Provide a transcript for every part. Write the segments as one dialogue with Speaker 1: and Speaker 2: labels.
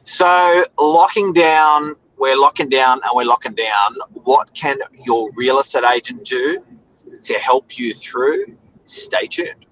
Speaker 1: So we're locking down. What can your real estate agent do to help you through? Stay tuned.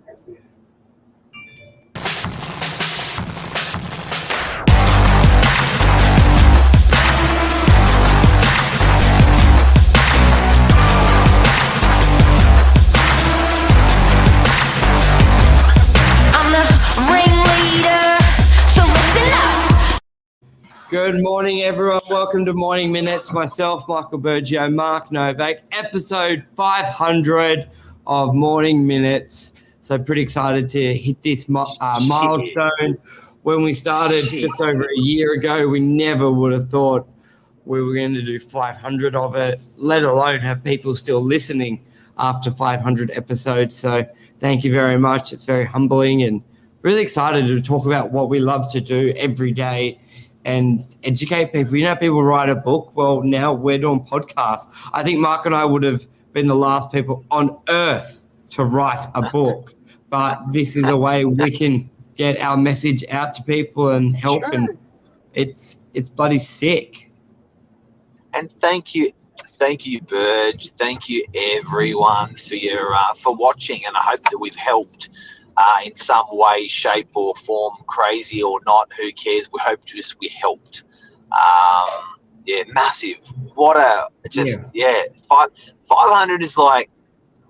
Speaker 2: Good morning, everyone. Welcome to Morning Minutes. Myself, Michael BURGIO, Mark Novak, episode 500 of Morning Minutes. So pretty excited to hit this milestone. When we started just over a year ago, we never would have thought we were going to do 500 of it, let alone have people still listening after 500 episodes. So thank you very much. It's very humbling and really excited to talk about what we love to do every day and educate people. You know, people write a book. Well, now we're doing podcasts. I think Mark and I would have been the last people on earth to write a book, but this is a way we can get our message out to people and help. Sure. And it's bloody sick.
Speaker 1: And thank you, Burge. Thank you, everyone, for watching. And I hope that we've helped in some way, shape, or form. Crazy or not, who cares? We hope we helped. Massive. What a 500 is like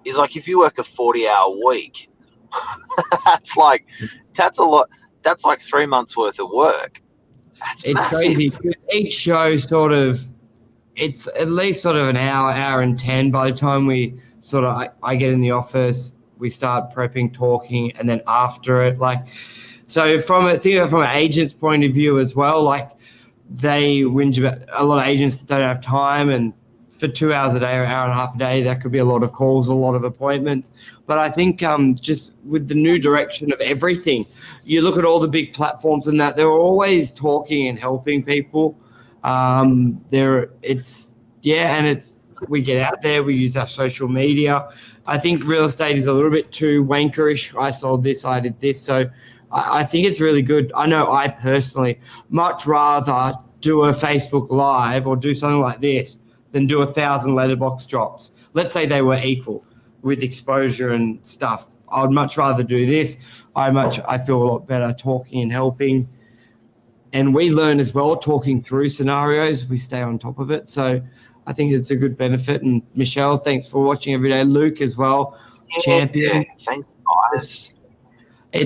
Speaker 1: if you work a 40-hour week. that's a lot. That's like 3 months worth of work.
Speaker 2: It's massive. Crazy. Each show it's at least sort of an hour and 10. By the time I get in the office, we start prepping, talking, and then after it, so from an agent's point of view as well, they whinge about, a lot of agents don't have time, and for 2 hours a day or an hour and a half a day, that could be a lot of calls, a lot of appointments. But I think just with the new direction of everything, you look at all the big platforms and that they're always talking and helping people. We get out there, we use our social media. I think real estate is a little bit too wankerish. I sold this, I did this. So I think it's really good. I know I personally much rather do a Facebook Live or do something like this than do 1,000 letterbox drops. Let's say they were equal with exposure and stuff. I would much rather do this. I feel a lot better talking and helping. And we learn as well, talking through scenarios. We stay on top of it. So I think it's a good benefit. And Michelle, thanks for watching every day. Luke as well, champion.
Speaker 1: Yeah. Thanks, guys.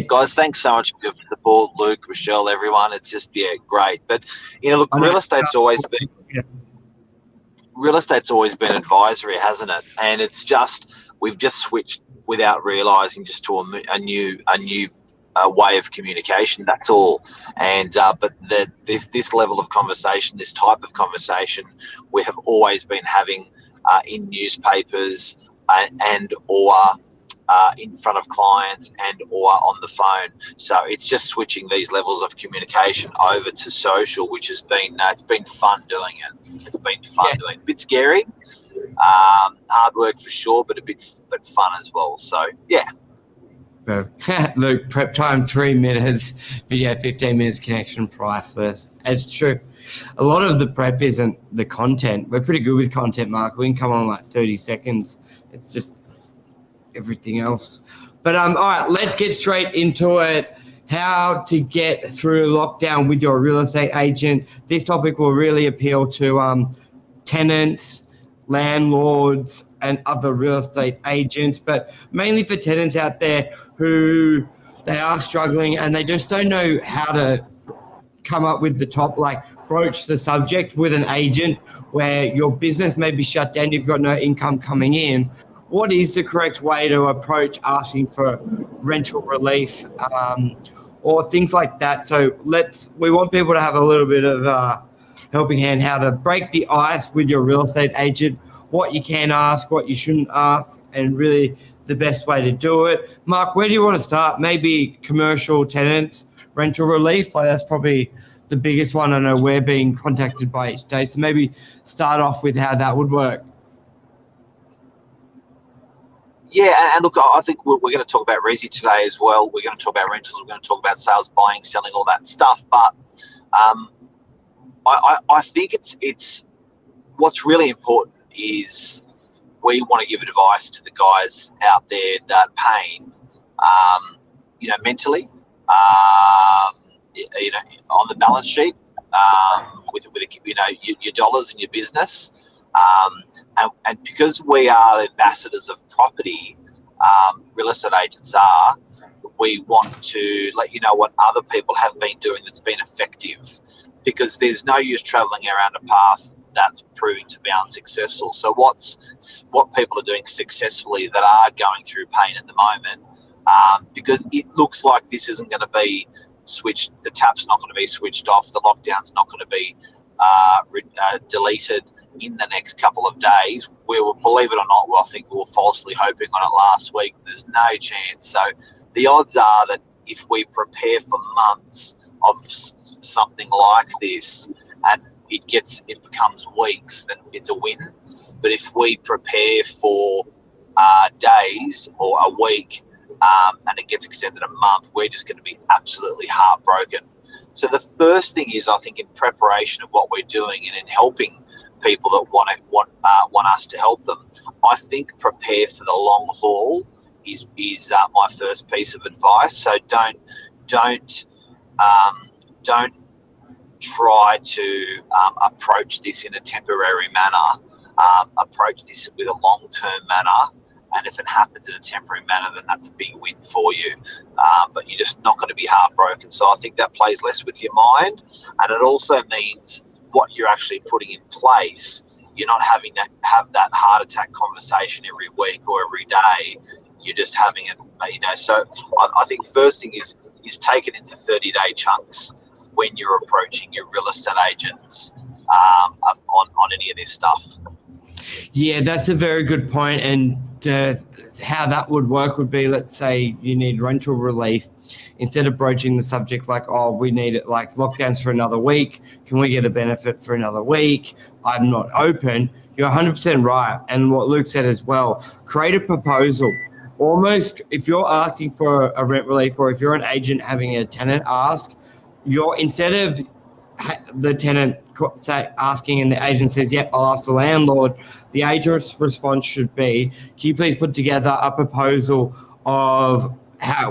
Speaker 1: Guys, thanks so much for your support, Luke, Michelle, everyone. It's just, great. But, look, real estate's always been advisory, hasn't it? And it's just, we've just switched without realising just to a new way of communication. That's all. And but this level of conversation, this type of conversation, we have always been having in newspapers and or in front of clients and or on the phone. So it's just switching these levels of communication over to social, which has been it's been fun doing it. It's been fun doing it. A bit scary, hard work for sure, but fun as well. So
Speaker 2: Luke, prep time 3 minutes, video 15 minutes, connection priceless. It's true. A lot of the prep isn't the content. We're pretty good with content, Mark. We can come on 30 seconds. It's just everything else. But all right, let's get straight into it. How to get through lockdown with your real estate agent. This topic will really appeal to tenants, landlords, and other real estate agents, but mainly for tenants out there who they are struggling and they just don't know how to come up with the broach the subject with an agent where your business may be shut down, you've got no income coming in. What is the correct way to approach asking for rental relief or things like that? So we want people to have a little bit of helping hand, how to break the ice with your real estate agent, what you can ask, what you shouldn't ask, and really the best way to do it. Mark, where do you want to start? Maybe commercial tenants, rental relief. That's probably the biggest one I know we're being contacted by each day. So maybe start off with how that would work.
Speaker 1: Yeah, and look, I think we're going to talk about resi today as well. We're going to talk about rentals. We're going to talk about sales, buying, selling, all that stuff. But I think it's what's really important is we want to give advice to the guys out there that are paying, mentally, on the balance sheet, with your dollars in your business, and because we are ambassadors of property, real estate agents are. We want to let you know what other people have been doing that's been effective, because there's no use travelling around a path that's proving to be unsuccessful. So what people are doing successfully that are going through pain at the moment, because it looks like this isn't going to be switched, the tap's not going to be switched off, the lockdown's not going to be deleted in the next couple of days. We were, believe it or not, I think we were falsely hoping on it last week. There's no chance. So the odds are that if we prepare for months of something like this and it becomes weeks, then it's a win. But if we prepare for days or a week, and it gets extended a month, we're just going to be absolutely heartbroken. So the first thing is, I think, in preparation of what we're doing and in helping people that want us to help them, I think prepare for the long haul is my first piece of advice. So don't try to approach this in a temporary manner. Approach this with a long-term manner. And if it happens in a temporary manner, then that's a big win for you. But you're just not going to be heartbroken. So I think that plays less with your mind. And it also means what you're actually putting in place, you're not having to have that heart attack conversation every week or every day. You're just having it, So I think first thing is take it into 30-day chunks when you're approaching your real estate agents on any of this stuff.
Speaker 2: Yeah, that's a very good point. And how that would work would be, let's say you need rental relief. Instead of broaching the subject like, oh, we need it like lockdowns for another week, can we get a benefit for another week? I'm not open. You're 100% right. And what Luke said as well, create a proposal. Almost, if you're asking for a rent relief, or if you're an agent having a tenant ask, instead of the tenant asking and the agent says, yep, I'll ask the landlord, the agent's response should be, can you please put together a proposal of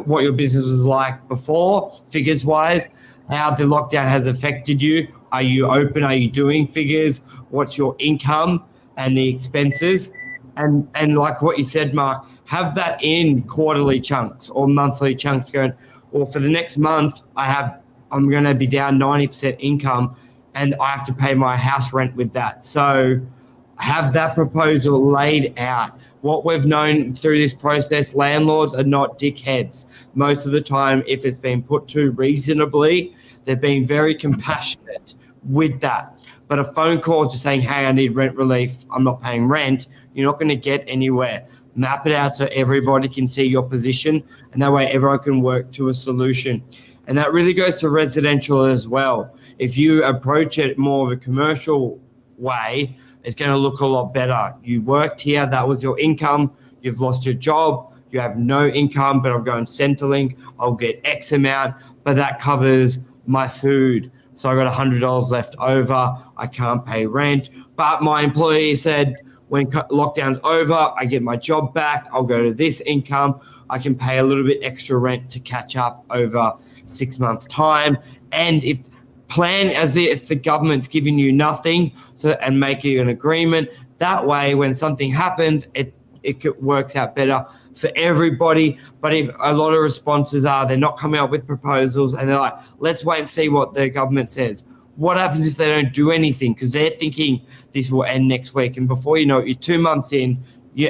Speaker 2: what your business was like before, figures wise, how the lockdown has affected you. Are you open? Are you doing figures? What's your income and the expenses? And like what you said, Mark, have that in quarterly chunks or monthly chunks going, well, for the next month, I'm going to be down 90% income and I have to pay my house rent with that. So have that proposal laid out. What we've known through this process, landlords are not dickheads. Most of the time, if it's been put to reasonably, they're being very compassionate with that. But a phone call just saying, hey, I need rent relief, I'm not paying rent, you're not going to get anywhere. Map it out so everybody can see your position, and that way everyone can work to a solution. And that really goes to residential as well. If you approach it more of a commercial way, it's going to look a lot better. You worked here, that was your income, you've lost your job, you have no income, but I'm going Centrelink, I'll get X amount, but that covers my food. So I got $100 left over, I can't pay rent. But my employee said, when lockdown's over, I get my job back, I'll go to this income, I can pay a little bit extra rent to catch up over 6 months' time. And if plan as if the government's giving you nothing, and making an agreement. That way, when something happens, it works out better for everybody. But if a lot of responses are they're not coming up with proposals and they're like, let's wait and see what the government says. What happens if they don't do anything? Because they're thinking this will end next week. And before you know it, you're 2 months in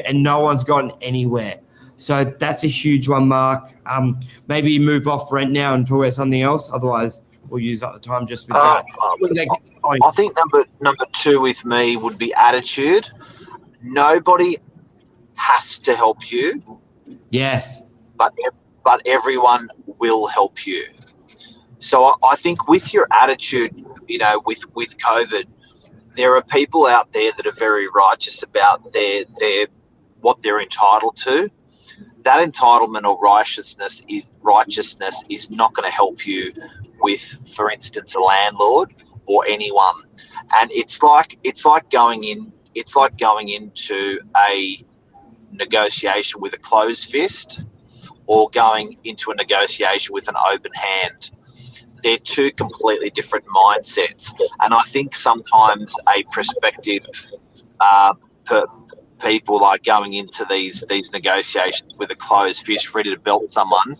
Speaker 2: and no one's gotten anywhere. So that's a huge one, Mark. Maybe you move off rent now and talk about something else. Otherwise, we'll use up the time just with that.
Speaker 1: I think number two with me would be attitude. Nobody has to help you.
Speaker 2: Yes.
Speaker 1: But everyone will help you. So I think with your attitude, with COVID, there are people out there that are very righteous about their what they're entitled to. That entitlement or righteousness is not going to help you with, for instance, a landlord or anyone. And it's like going into a negotiation with a closed fist, or going into a negotiation with an open hand. They're two completely different mindsets. And I think sometimes a prospective people are going into these negotiations with a closed fist, ready to belt someone,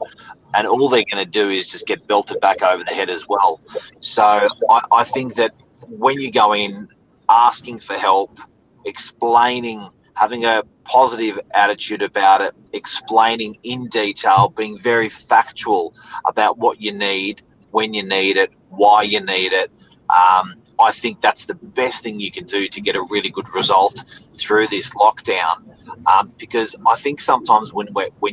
Speaker 1: and all they're going to do is just get belted back over the head as well. So I think that when you go in asking for help, explaining, having a positive attitude about it, explaining in detail, being very factual about what you need, when you need it, why you need it, I think that's the best thing you can do to get a really good result through this lockdown. Because I think sometimes when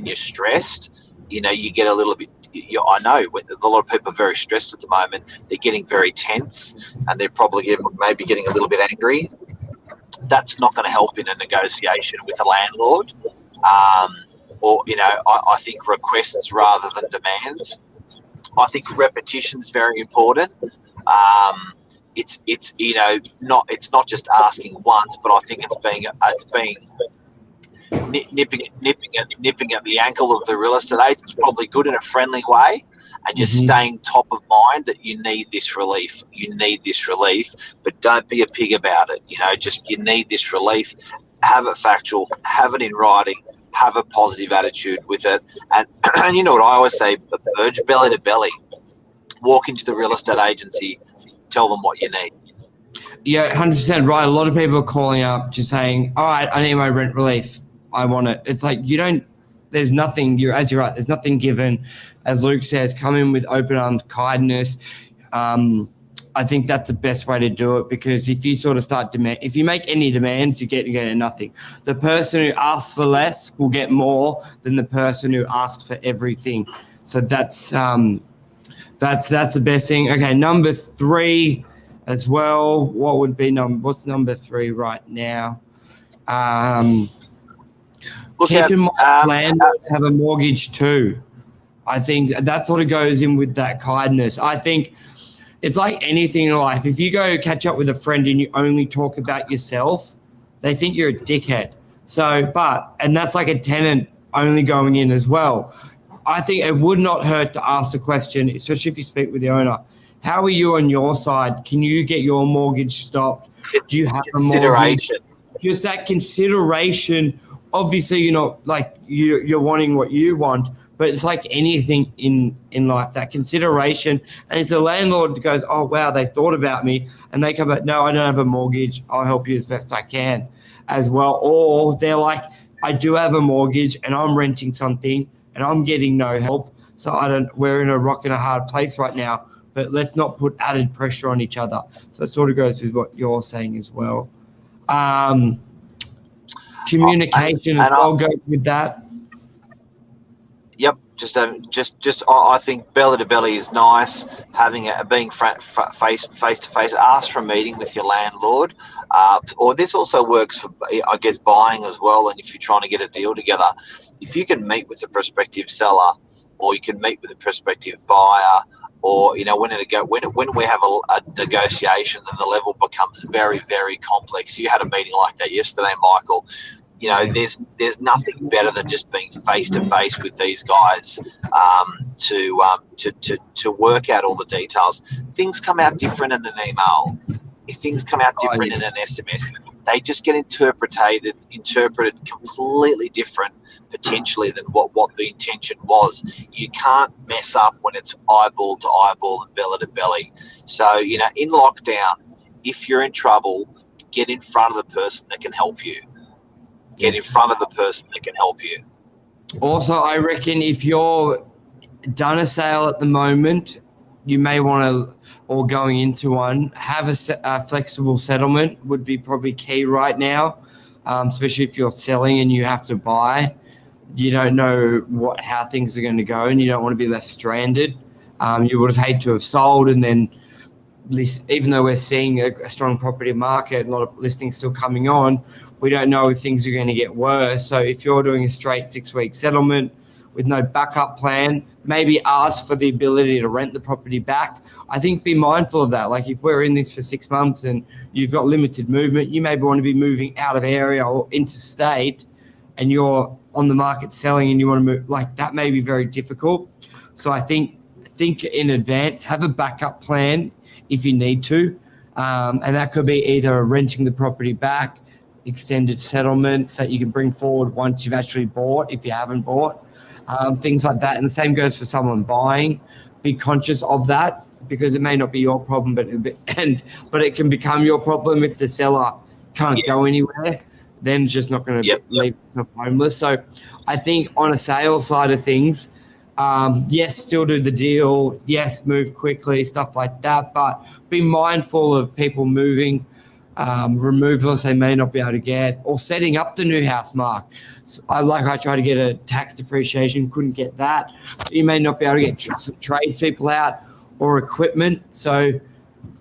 Speaker 1: you're stressed, you get a little bit. I know a lot of people are very stressed at the moment. They're getting very tense, and they're probably maybe getting a little bit angry. That's not going to help in a negotiation with a landlord. I think requests rather than demands. I think repetition is very important. It's not just asking once, but I think it's being nipping at the ankle of the real estate agent is probably good in a friendly way, and just staying top of mind that you need this relief. You need this relief, but don't be a pig about it. You need this relief. Have it factual. Have it in writing. Have a positive attitude with it. And you know what I always say, urge belly to belly. Walk into the real estate agency, tell them what you need.
Speaker 2: Yeah, 100% right. A lot of people are calling up just saying, all right, I need my rent relief. I want it. It's like there's nothing, as you're right, there's nothing given. As Luke says, come in with open arms, kindness. I think that's the best way to do it, because if you sort of if you make any demands, you get nothing. The person who asks for less will get more than the person who asks for everything. So that's the best thing. Okay, number 3 as well. What would be what's number 3 right now? Keep in mind, landlords have a mortgage too. I think that sort of goes in with that kindness. I think it's like anything in life. If you go catch up with a friend and you only talk about yourself, they think you're a dickhead. And that's like a tenant only going in as well. I think it would not hurt to ask the question, especially if you speak with the owner. How are you on your side? Can you get your mortgage stopped? Do you have a mortgage? Just that consideration. Obviously, you're not like you're wanting what you want, but it's like anything in life, that consideration. And if the landlord goes, oh, wow, they thought about me, and they come back, no, I don't have a mortgage, I'll help you as best I can as well. Or they're like, I do have a mortgage and I'm renting something and I'm getting no help. So we're in a rock and a hard place right now, but let's not put added pressure on each other. So it sort of goes with what you're saying as well. Communication as well goes with that.
Speaker 1: Yep, I think belly to belly is nice. Being face to face. Ask for a meeting with your landlord, or this also works for, I guess, buying as well. And if you're trying to get a deal together, if you can meet with the prospective seller, or you can meet with a prospective buyer, or when we have a negotiation, then the level becomes very, very complex. You had a meeting like that yesterday, Michael. There's nothing better than just being face to face with these guys to work out all the details. Things come out different in an email. If things come out different in an SMS, they just get interpreted completely different potentially than what the intention was. You can't mess up when it's eyeball to eyeball and belly to belly. So in lockdown, if you're in trouble, get in front of the person that can help you. Get in front of the person that can help you.
Speaker 2: Also, I reckon if you're done a sale at the moment, you may want to, or going into one, have a flexible settlement would be probably key right now, especially if you're selling and you have to buy. You don't know how things are going to go, and you don't want to be left stranded. You would have hated to have sold, and then even though we're seeing a strong property market, a lot of listings still coming on, we don't know if things are going to get worse. So if you're doing a straight 6-week settlement with no backup plan, maybe ask for the ability to rent the property back. I think be mindful of that. Like if we're in this for 6 months and you've got limited movement, you maybe want to be moving out of area or interstate, and you're on the market selling and you want to move, like that may be very difficult. So I think in advance, have a backup plan if you need to. And that could be either renting the property back, extended settlements that you can bring forward once you've actually bought, if you haven't bought, things like that. And the same goes for someone buying. Be conscious of that, because it may not be your problem, but it can become your problem if the seller can't go anywhere. Then it's just not going to leave yourself homeless. So I think on a sales side of things, yes, still do the deal. Yes, move quickly, stuff like that. But be mindful of people moving, removals they may not be able to get, or setting up the new house, Mark. So I tried to get a tax depreciation, couldn't get that. You may not be able to get some tradespeople out or equipment. So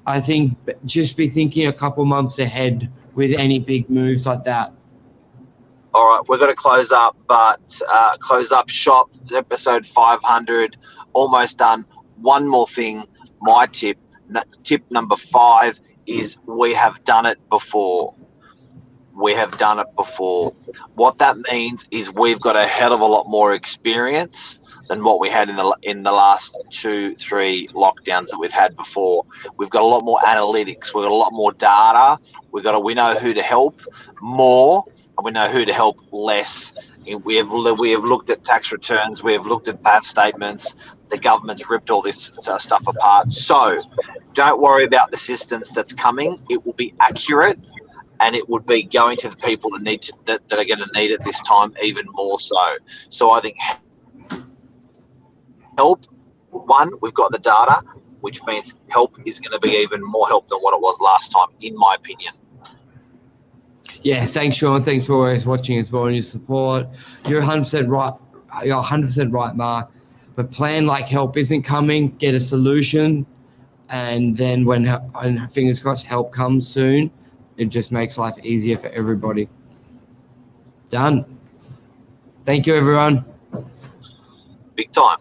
Speaker 2: I think just be thinking a couple months ahead with any big moves like that.
Speaker 1: All right, we're going to close up, but close up shop, episode 500, almost done. One more thing, my tip number 5 is we have done it before. We have done it before. What that means is we've got a hell of a lot more experience than what we had in the last 2-3 lockdowns that we've had before. We've got a lot more analytics. We've got a lot more data. We know who to help more, and we know who to help less. We have looked at tax returns. We have looked at past statements. The government's ripped all this stuff apart. So don't worry about the assistance that's coming. It will be accurate, and it would be going to the people that are going to need it this time even more so. So I think help, one, we've got the data, which means help is going to be even more help than what it was last time, in my opinion.
Speaker 2: Yeah, thanks, Sean. Thanks for always watching as well and your support. You're 100% right. You're 100% right, Mark. But plan like help isn't coming. Get a solution, and then when fingers crossed help comes soon, it just makes life easier for everybody. Done. Thank you, everyone.
Speaker 1: Big time.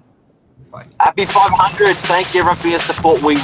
Speaker 2: Bye.
Speaker 1: Happy 500. Thank you, everyone, for your support. We